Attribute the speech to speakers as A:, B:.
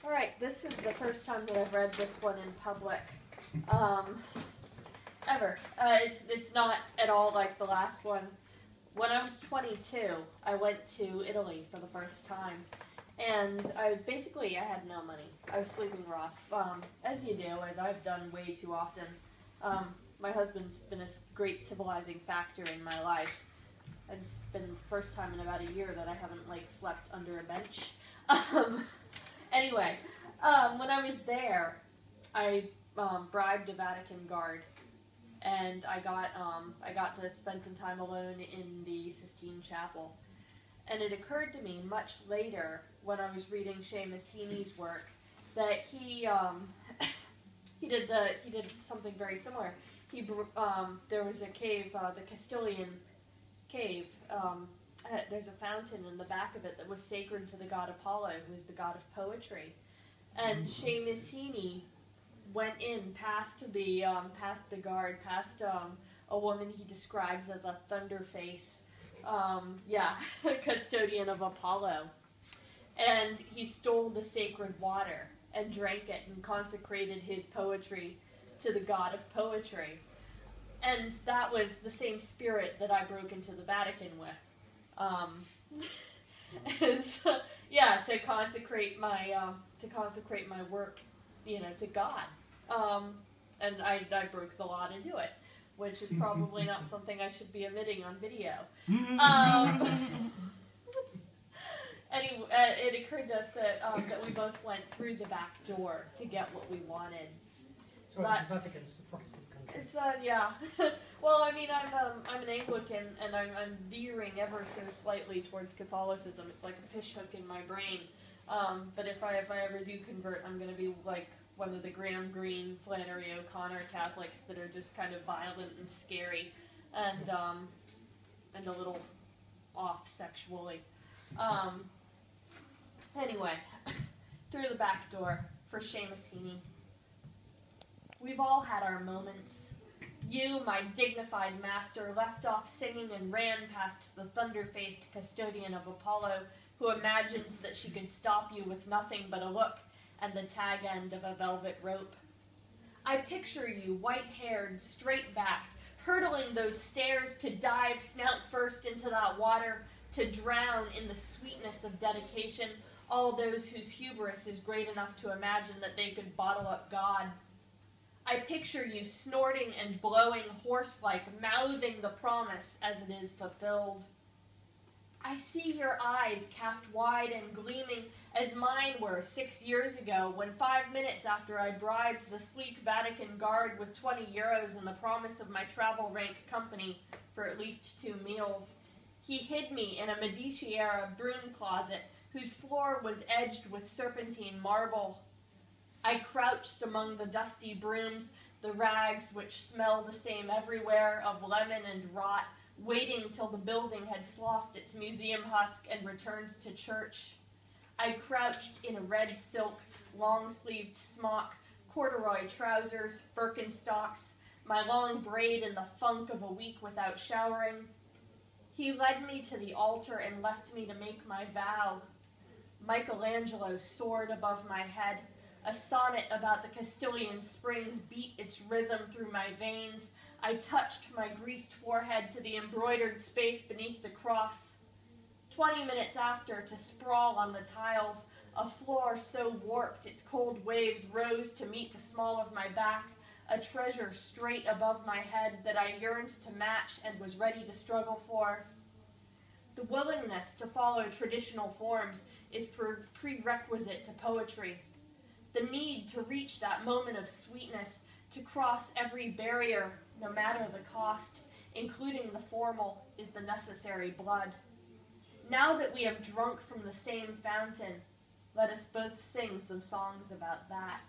A: All right, this is the first time that I've read this one in public, ever. It's not at all like the last one. When I was 22, I went to Italy for the first time, and I had no money. I was sleeping rough, as you do, as I've done way too often. My husband's been a great civilizing factor in my life. It's been the first time in about a year that I haven't, slept under a bench. Anyway, when I was there, I bribed a Vatican guard, and I got to spend some time alone in the Sistine Chapel. And it occurred to me much later, when I was reading Seamus work, that he did something very similar. There was a cave, the Castilian cave. There's a fountain in the back of it that was sacred to the god Apollo, who is the god of poetry. And Seamus went in past the guard, past a woman he describes as a thunderface, custodian of Apollo. And he stole the sacred water and drank it and consecrated his poetry to the god of poetry. And that was the same spirit that I broke into the Vatican with. To consecrate my work, to God. And I broke the law to do it, which is probably not something I should be admitting on video. Anyway, it occurred to us that we both went through the back door to get what we wanted.
B: So it's Vatican's a Protestant country.
A: It's yeah. Well, I mean, I'm an Anglican, and I'm veering ever so slightly towards Catholicism. It's like a fish hook in my brain. But if I ever do convert, I'm going to be like one of the Graham Greene, Flannery O'Connor Catholics that are just kind of violent and scary, and a little off sexually. Anyway, through the back door for Seamus. We've all had our moments. You, my dignified master, left off singing and ran past the thunder-faced custodian of Apollo, who imagined that she could stop you with nothing but a look and the tag end of a velvet rope. I picture you, white-haired, straight-backed, hurdling those stairs to dive snout first into that water, to drown in the sweetness of dedication all those whose hubris is great enough to imagine that they could bottle up God. I picture you snorting and blowing horse-like, mouthing the promise as it is fulfilled. I see your eyes cast wide and gleaming as mine were 6 years ago, when 5 minutes after I bribed the sleek Vatican guard with 20 euros and the promise of my travel rank company for at least 2 meals, he hid me in a Medici-era broom closet whose floor was edged with serpentine marble. I crouched among the dusty brooms, the rags which smell the same everywhere of lemon and rot, waiting till the building had sloughed its museum husk and returned to church. I crouched in a red silk, long-sleeved smock, corduroy trousers, Birkenstocks, my long braid in the funk of a week without showering. He led me to the altar and left me to make my vow. Michelangelo soared above my head. A sonnet about the Castilian springs beat its rhythm through my veins. I touched my greased forehead to the embroidered space beneath the cross. 20 minutes after, to sprawl on the tiles, a floor so warped its cold waves rose to meet the small of my back, a treasure straight above my head that I yearned to match and was ready to struggle for. The willingness to follow traditional forms is prerequisite to poetry. The need to reach that moment of sweetness, to cross every barrier, no matter the cost, including the formal, is the necessary blood. Now that we have drunk from the same fountain, let us both sing some songs about that.